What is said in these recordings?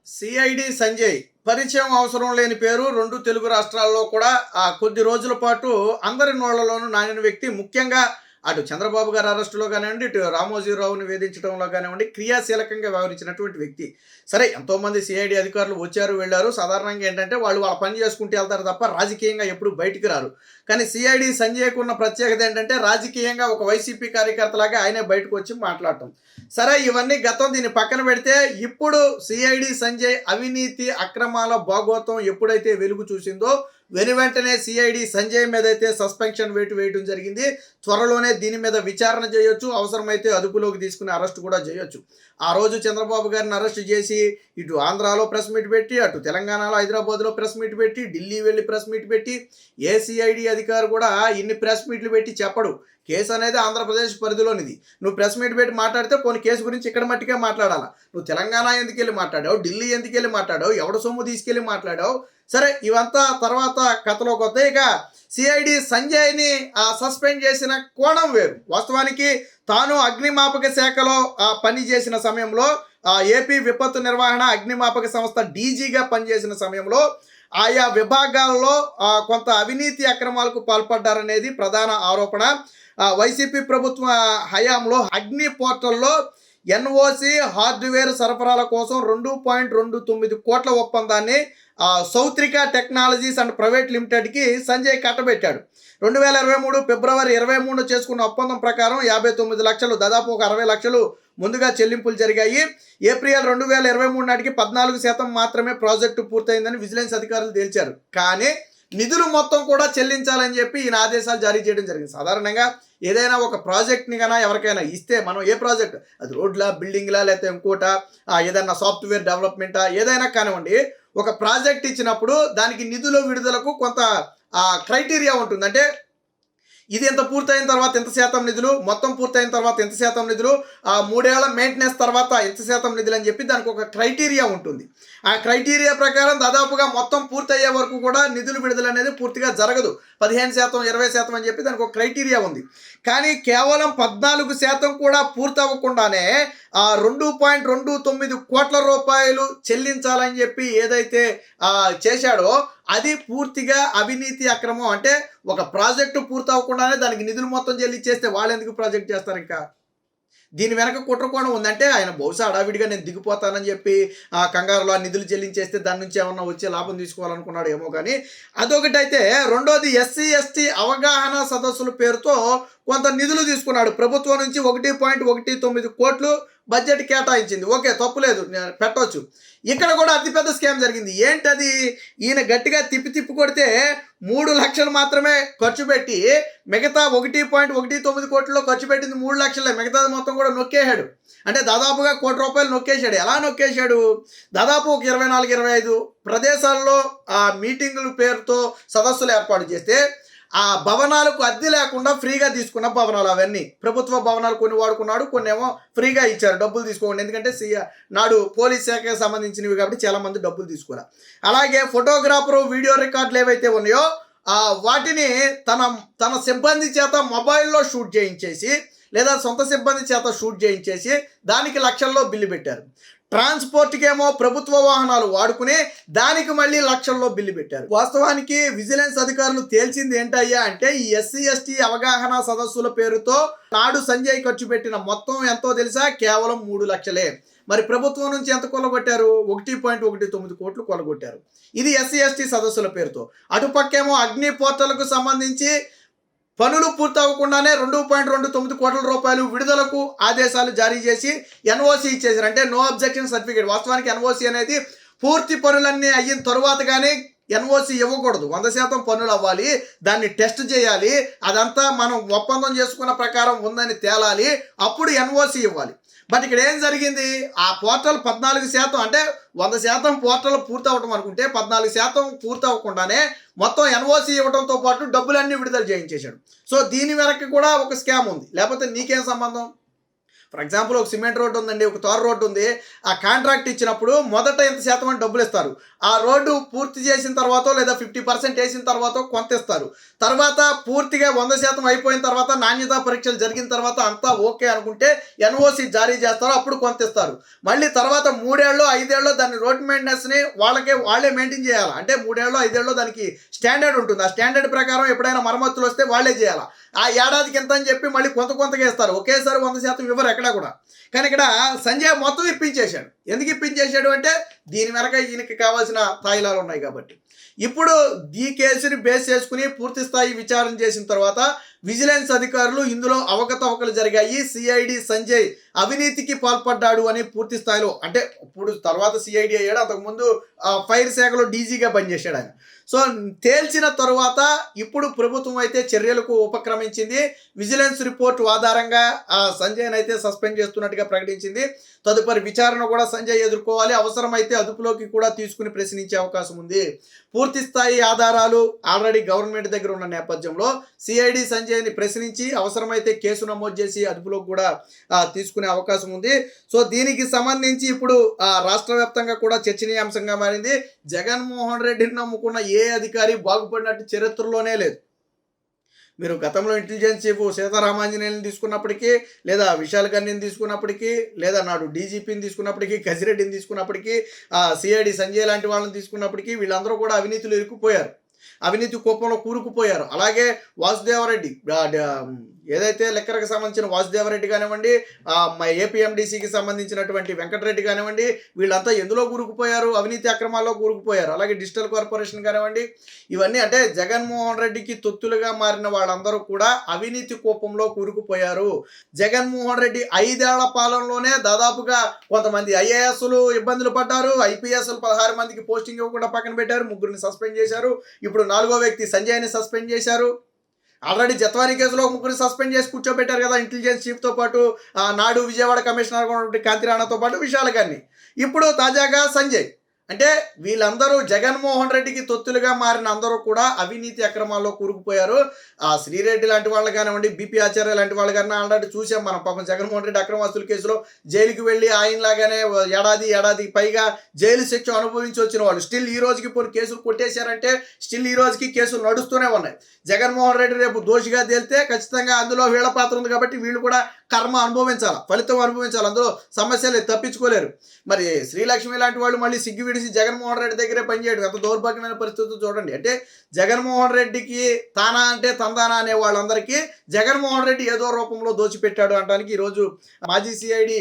CID Sanjay పరిచయం అవసరం లేని పేరు రెండు తెలుగు రాష్ట్రాల్లో కూడా కొద్ది రోజుల పాటు అందరి నోళ్లలోనూ నానిన వ్యక్తి. ముఖ్యంగా అటు చంద్రబాబు గారి అరెస్టులో కానివ్వండి, ఇటు రామోజీరావుని వేధించడంలో కానివ్వండి, క్రియాశీలకంగా వ్యవహరించినటువంటి వ్యక్తి. సరే, ఎంతోమంది సిఐడి అధికారులు వచ్చారు వెళ్ళారు. సాధారణంగా ఏంటంటే వాళ్ళు వాళ్ళ పని చేసుకుంటూ వెళ్తారు తప్ప రాజకీయంగా ఎప్పుడు బయటికి రారు. కానీ సిఐడి సంజయ్కు ఉన్న ప్రత్యేకత ఏంటంటే రాజకీయంగా ఒక వైసీపీ కార్యకర్తలాగా ఆయనే బయటకు వచ్చి మాట్లాడటం. సరే, ఇవన్నీ గతం, దీన్ని పక్కన పెడితే ఇప్పుడు సిఐడి సంజయ్ అవినీతి అక్రమాల భాగోతం ఎప్పుడైతే వెలుగు చూసిందో వెనువెంటనే సిఐడి సంజయ్ మీద అయితే సస్పెన్షన్ వేయడం జరిగింది. త్వరలోనే దీని మీద విచారణ చేయొచ్చు, అవసరమైతే అదుపులోకి తీసుకుని అరెస్ట్ కూడా చేయొచ్చు. ఆ రోజు చంద్రబాబు గారిని అరెస్ట్ చేసి ఇటు ఆంధ్రాలో ప్రెస్ మీట్ పెట్టి, అటు తెలంగాణలో హైదరాబాద్లో ప్రెస్ మీట్ పెట్టి, ఢిల్లీ వెళ్ళి ప్రెస్ మీట్ పెట్టి, ఏ సిఐడి అధికారి కూడా ఇన్ని ప్రెస్ మీట్లు పెట్టి చెప్పడు. కేసు అనేది ఆంధ్రప్రదేశ్ పరిధిలోనిది. నువ్వు ప్రెస్ మీట్ పెట్టి మాట్లాడితే కొన్ని కేసు గురించి ఇక్కడ మట్టికే మాట్లాడాలా. నువ్వు తెలంగాణ ఎందుకు వెళ్ళి మాట్లాడావు, ఢిల్లీ ఎందుకు వెళ్ళి మాట్లాడావు, ఎవడ సొమ్ము తీసుకెళ్ళి మాట్లాడావు. సరే, ఇవంతా తర్వాత కథలో కొత్త. ఇక సిఐడి సంజయ్ని సస్పెండ్ చేసిన కోణం వేరు. వాస్తవానికి తాను అగ్నిమాపక శాఖలో పనిచేసిన సమయంలో, ఏపీ విపత్తు నిర్వహణ అగ్నిమాపక సంస్థ డీజీగా పనిచేసిన సమయంలో ఆయా విభాగాల్లో కొంత అవినీతి అక్రమాలకు పాల్పడ్డారనేది ప్రధాన ఆరోపణ. వైసీపీ ప్రభుత్వ హయాంలో అగ్ని పోర్టల్లో ఎన్ఓసి హార్డ్వేర్ సరఫరాల కోసం 2.29 కోట్ల ఒప్పందాన్ని సౌత్రిక టెక్నాలజీస్ అండ్ ప్రైవేట్ లిమిటెడ్కి సంజయ్ కట్టబెట్టాడు. 2023 ఫిబ్రవరి 23 చేసుకున్న ఒప్పందం ప్రకారం 59 లక్షలు, దాదాపు ఒక 60 లక్షలు ముందుగా చెల్లింపులు జరిగాయి. ఏప్రిల్ 2023 నాటికి 14% మాత్రమే ప్రాజెక్టు పూర్తయిందని విజిలెన్స్ అధికారులు తేల్చారు. కానీ నిధులు మొత్తం కూడా చెల్లించాలని చెప్పి ఈయన ఆదేశాలు జారీ చేయడం జరిగింది. సాధారణంగా ఏదైనా ఒక ప్రాజెక్ట్ని కన్నా ఎవరికైనా ఇస్తే, మనం ఏ ప్రాజెక్ట్, అది రోడ్లా, బిల్డింగ్లా, లేకపోతే ఇంకోట, ఏదైనా సాఫ్ట్వేర్ డెవలప్మెంటా, ఏదైనా కానివ్వండి, ఒక ప్రాజెక్ట్ ఇచ్చినప్పుడు దానికి నిధుల విడుదలకు కొంత క్రైటీరియా ఉంటుంది. అంటే ఇది ఎంత పూర్తయిన తర్వాత ఎంత శాతం నిధులు, మొత్తం పూర్తయిన తర్వాత ఎంత శాతం నిధులు, 3 ఏళ్ల మెయింటెనెన్స్ తర్వాత ఎంత శాతం నిధులు అని చెప్పి దానికి ఒక క్రైటీరియా ఉంటుంది. ఆ క్రైటీరియా ప్రకారం దాదాపుగా మొత్తం పూర్తయ్యే వరకు కూడా నిధులు విడుదల అనేది పూర్తిగా జరగదు. 15%, 20% అని చెప్పి దానికి ఒక క్రైటీరియా ఉంది. కానీ కేవలం 14% కూడా పూర్తవ్వకుండానే 2.29 కోట్ల రూపాయలు చెల్లించాలని చెప్పి ఏదైతే చేశాడో అది పూర్తిగా అవినీతి అక్రమం. అంటే ఒక ప్రాజెక్టు పూర్తవ్వకుండానే దానికి నిధులు మొత్తం చెల్లించేస్తే వాళ్ళు ఎందుకు ప్రాజెక్ట్ చేస్తారు? ఇంకా దీని వెనక కుట్రకోణం ఉందంటే ఆయన బహుశా అడావిడిగా నేను దిగిపోతానని చెప్పి కంగారులో ఆ నిధులు చెల్లించేస్తే దాని నుంచి ఏమన్నా వచ్చే లాభం తీసుకోవాలనుకున్నాడు ఏమో. కానీ అదొకటైతే, రెండోది ఎస్సీ ఎస్టీ అవగాహన సదస్సుల పేరుతో కొంత నిధులు తీసుకున్నాడు. ప్రభుత్వం నుంచి 1.19 కోట్లు బడ్జెట్ కేటాయించింది. ఓకే, తప్పులేదు, పెట్టవచ్చు. ఇక్కడ కూడా అతిపెద్ద స్కామ్ జరిగింది. ఏంటది? ఈయన గట్టిగా తిప్పి కొడితే 3 లక్షలు మాత్రమే ఖర్చు పెట్టి, మిగతా 1.19 కోట్లలో ఖర్చు పెట్టింది 3 లక్షలే, మిగతాది మొత్తం కూడా నొక్కేశాడు. అంటే దాదాపుగా ₹1 కోటి నొక్కేశాడు. ఎలా నొక్కేశాడు? దాదాపు ఒక 24-25 ప్రదేశాల్లో మీటింగుల పేరుతో సదస్సులు ఏర్పాటు చేస్తే ఆ భవనాలకు అద్దె లేకుండా ఫ్రీగా తీసుకున్న భవనాలు అవన్నీ. ప్రభుత్వ భవనాలు కొన్ని వాడుకున్నాడు, కొన్ని ఏమో ఫ్రీగా ఇచ్చారు, డబ్బులు తీసుకోండి. ఎందుకంటే నాడు పోలీస్ శాఖకు సంబంధించినవి కాబట్టి చాలామంది డబ్బులు తీసుకోరా. అలాగే ఫోటోగ్రాఫరు వీడియో రికార్డులు ఏవైతే ఉన్నాయో వాటిని తన సిబ్బంది చేత మొబైల్లో షూట్ చేయించేసి, లేదా సొంత సిబ్బంది చేత షూట్ చేయించేసి దానికి లక్షల్లో బిల్లు పెట్టారు. ట్రాన్స్పోర్ట్కి ఏమో ప్రభుత్వ వాహనాలు వాడుకుని దానికి మళ్ళీ లక్షల్లో బిల్లు పెట్టారు. వాస్తవానికి విజిలెన్స్ అధికారులు తేల్చింది ఏంటయ్యా అంటే, ఈ ఎస్సీ ఎస్టీ అవగాహన సదస్సుల పేరుతో నాడు సంజయ్ ఖర్చు పెట్టిన మొత్తం ఎంతో తెలుసా? కేవలం 3 లక్షలే. మరి ప్రభుత్వం నుంచి ఎంత కొల్లగొట్టారు? 1.19 కోట్లు కొల్లగొట్టారు. ఇది ఎస్సీ ఎస్టీ సదస్సుల పేరుతో. అటుపక్కేమో అగ్ని పోర్టల్కు సంబంధించి పనులు పూర్తవ్వకుండానే 2.29 కోట్ల రూపాయలు విడుదలకు ఆదేశాలు జారీ చేసి ఎన్ఓసి ఇచ్చేసారు. అంటే నో అబ్జెక్షన్ సర్టిఫికేట్. వాస్తవానికి ఎన్ఓసి అనేది పూర్తి పనులన్నీ అయిన తరువాత కానీ ఎన్ఓసి ఇవ్వకూడదు. 100% పనులు అవ్వాలి, దాన్ని టెస్ట్ చేయాలి, అదంతా మనం ఒప్పందం చేసుకున్న ప్రకారం ఉందని తేలాలి, అప్పుడు ఎన్ఓసి ఇవ్వాలి. బట్ ఇక్కడ ఏం జరిగింది? ఆ పోర్టల్ 14%, అంటే 100% పోర్టల్ పూర్తవటం అనుకుంటే 14% పూర్తవ్వకుండానే మొత్తం ఎన్ఓసి ఇవ్వడంతో పాటు డబ్బులన్నీ విడుదల చేయించేశాడు. సో దీని వెనక్కి కూడా ఒక స్కామ్ ఉంది, లేకపోతే నీకేం సంబంధం? ఫర్ ఎగ్జాంపుల్ ఒక సిమెంట్ రోడ్డు ఉందండి, ఒక తారు రోడ్డు ఉంది. ఆ కాంట్రాక్ట్ ఇచ్చినప్పుడు మొదట ఎంత శాతం అని డబ్బులు ఇస్తారు. ఆ రోడ్డు పూర్తి చేసిన తర్వాత లేదా 50% వేసిన తర్వాత కొంత ఇస్తారు. తర్వాత పూర్తిగా 100% అయిపోయిన తర్వాత నాణ్యతా పరీక్షలు జరిగిన తర్వాత అంతా ఓకే అనుకుంటే ఎన్ఓసి జారీ చేస్తారు, అప్పుడు కొంత ఇస్తారు. మళ్ళీ తర్వాత 3 ఏళ్ళు 5 ఏళ్ళు దాన్ని రోడ్ మెయింటెనెన్స్ని వాళ్ళే మెయింటైన్ చేయాలి. అంటే 3 ఏళ్ళు 5 ఏళ్ళు దానికి స్టాండర్డ్ ఉంటుంది. ఆ స్టాండర్డ్ ప్రకారం ఎప్పుడైనా మరమ్మతులు వస్తే వాళ్ళే చేయాలి. ఆ ఏడాదికి ఎంత అని చెప్పి మళ్ళీ కొంతగా ఇస్తారు. ఒకేసారి 100% ఇవ్వరు ఎక్కడా కూడా. కానీ ఇక్కడ సంజయ్ మొత్తం ఇప్పించేశాడు. ఎందుకు ఇప్పించేశాడు అంటే దీని వెనక ఈయనకి కావాల్సిన తాయిలాలు ఉన్నాయి కాబట్టి. ఇప్పుడు ఈ కేసుని బేస్ చేసుకుని పూర్తి స్థాయి విచారణ చేసిన తర్వాత విజిలెన్స్ అధికారులు ఇందులో అవకతవకలు జరిగాయి, సిఐడి సంజయ్ అవినీతికి పాల్పడ్డాడు అని పూర్తి స్థాయిలో, అంటే ఇప్పుడు తర్వాత సిఐడి అయ్యాడు, అంతకుముందు ఫైర్ శాఖలో డీజీగా పనిచేశాడు ఆయన. సో తేల్చిన తరువాత ఇప్పుడు ప్రభుత్వం అయితే చర్యలకు ఉపక్రమించింది. విజిలెన్స్ రిపోర్టు ఆధారంగా సంజయ్ని అయితే సస్పెండ్ చేస్తున్నట్టుగా ప్రకటించింది. తదుపరి విచారణ కూడా సంజయ్ ఎదుర్కోవాలి, అవసరమైతే అదుపులోకి కూడా తీసుకుని ప్రశ్నించే అవకాశం ఉంది. పూర్తి స్థాయి ఆధారాలు ఆల్రెడీ గవర్నమెంట్ దగ్గర ఉన్న నేపథ్యంలో సిఐడి సంజయ్ని ప్రశ్నించి అవసరమైతే కేసు నమోదు చేసి అదుపులోకి కూడా తీసుకునే అవకాశం ఉంది. సో దీనికి సంబంధించి ఇప్పుడు రాష్ట్ర వ్యాప్తంగా కూడా చర్చనీయాంశంగా మారింది. జగన్మోహన్ రెడ్డిని నమ్ముకున్న ఏ అధికారి బాగుపడినట్టు చరిత్రలోనే లేదు. మీరు గతంలో ఇంటెలిజెన్స్ చీఫ్ సీతారామాంజనేయులను తీసుకున్నప్పటికీ, లేదా విశాల్ గన్నిని తీసుకున్నప్పటికీ, లేదా నాడు డీజీపీని తీసుకున్నప్పటికీ, కసిరెడ్డిని తీసుకున్నప్పటికీ, సిఐడి సంజయ్ లాంటి వాళ్ళని తీసుకున్నప్పటికీ వీళ్ళందరూ కూడా అవినీతిలో ఇరుక్కుపోయారు, అవినీతి కోపంలో కూరుకుపోయారు. అలాగే వాసుదేవరెడ్డి, ఏదైతే లెక్కలకు సంబంధించిన వాసుదేవరెడ్డి కానివ్వండి, ఏపీఎండిసికి సంబంధించినటువంటి వెంకటరెడ్డి కానివ్వండి, వీళ్ళంతా ఎందులో కూరుకుపోయారు? అవినీతి అక్రమాల్లో కూరుకుపోయారు. అలాగే డిజిటల్ కార్పొరేషన్ కానివ్వండి, ఇవన్నీ అంటే జగన్మోహన్ రెడ్డికి తొత్తులుగా మారిన వాళ్ళందరూ కూడా అవినీతి కోపంలో కూరుకుపోయారు. జగన్మోహన్ రెడ్డి 5 ఏళ్ల పాలనలోనే దాదాపుగా కొంతమంది ఐఏఎస్లు ఇబ్బందులు పడ్డారు, ఐపీఎస్లు 16 మందికి పోస్టింగ్ ఇవ్వకుండా పక్కన పెట్టారు, 3గురిని సస్పెండ్ చేశారు, ఇప్పుడు 4వ వ్యక్తి సంజయ్ని సస్పెండ్ చేశారు. ఆల్రెడీ జత్వానీ కేసులో 3గురిని సస్పెండ్ చేసి కూర్చోబెట్టారు కదా, ఇంటెలిజెన్స్ చీఫ్తో పాటు నాడు విజయవాడ కమిషనర్గా ఉన్నటువంటి కాంతి రాణాతో పాటు విశాల్ గారిని. ఇప్పుడు తాజాగా సంజయ్. అంటే వీళ్ళందరూ జగన్మోహన్ రెడ్డికి తొత్తులుగా మారిన అందరూ కూడా అవినీతి అక్రమాల్లో కూరుకుపోయారు. శ్రీరెడ్డి లాంటి వాళ్ళు కానివ్వండి, బీపీ ఆచార్య లాంటి వాళ్ళు కానీ ఆల్రెడీ చూసాం మనం. పాపం జగన్మోహన్ రెడ్డి అక్రమాస్తుల కేసులో జైలుకి వెళ్ళి ఆయనలాగానే ఏడాది పైగా జైలు శిక్ష అనుభవించి వచ్చిన వాళ్ళు స్టిల్ ఈ రోజుకి పోయి కేసులు కొట్టేశారంటే స్టిల్ ఈ రోజుకి కేసులు నడుస్తూనే ఉన్నాయి. జగన్మోహన్ రెడ్డి రేపు దోషిగా తేలితే ఖచ్చితంగా అందులో వీళ్ళ పాత్ర ఉంది కాబట్టి వీళ్ళు కూడా కర్మ అనుభవించాలి, ఫలితం అనుభవించాలి, అందులో సమస్యలు తప్పించుకోలేరు. మరి శ్రీలక్ష్మి లాంటి వాళ్ళు మళ్ళీ సిగ్గు విడిసి జగన్మోహన్ రెడ్డి దగ్గరే పనిచేయడం ఎంత దౌర్భాగ్యమైన పరిస్థితులు చూడండి. అంటే జగన్మోహన్ రెడ్డికి తానా అంటే తందానా అనే వాళ్ళందరికీ జగన్మోహన్ రెడ్డి ఏదో రూపంలో దోచిపెట్టాడు అనడానికి ఈరోజు మాజీ సిఐడి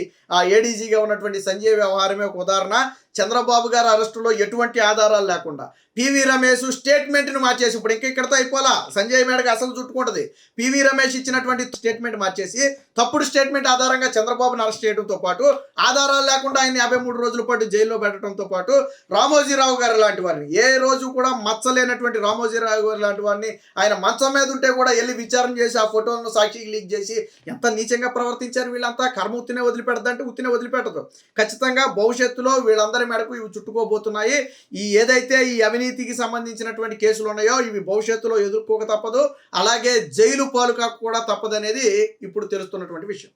ఏడీజీగా ఉన్నటువంటి సంజయ్ వ్యవహారమే ఒక ఉదాహరణ. చంద్రబాబు గారి అరెస్టులో ఎటువంటి ఆధారాలు లేకుండా పివి రమేష్ స్టేట్మెంట్ను మార్చేసి, ఇప్పుడు ఇక్కడితో అయిపోలా, సంజయ్ మేడకి అసలు చుట్టుకుంటుంది. పివి రమేష్ ఇచ్చినటువంటి స్టేట్మెంట్ మార్చేసి తప్పుడు స్టేట్మెంట్ ఆధారంగా చంద్రబాబును అరెస్ట్ చేయడంతో పాటు ఆధారాలు లేకుండా ఆయన 53 రోజుల పాటు జైల్లో పెట్టడంతో పాటు రామోజీరావు గారు లాంటి వారిని, ఏ రోజు కూడా మచ్చలేనటువంటి రామోజీరావు గారు లాంటి వారిని ఆయన మంచం మీద ఉంటే కూడా వెళ్ళి విచారణ చేసి ఆ ఫోటోలను సాక్షికి లీక్ చేసి ఎంత నీచంగా ప్రవర్తించారు వీళ్ళంతా. కర్మ ఉత్తినే వదిలిపెడదంటే ఉత్తినే వదిలిపెట్టదు. ఖచ్చితంగా భవిష్యత్తులో వీళ్ళందరి మేడకు ఇవి చుట్టుకోబోతున్నాయి. ఏదైతే ఈ అవినీతికి సంబంధించినటువంటి కేసులు ఉన్నాయో ఇవి భవిష్యత్తులో ఎదుర్కోక తప్పదు, అలాగే జైలు పాలు కాక కూడా తప్పదనేది ఇప్పుడు తెలుస్తున్నటువంటి విషయం.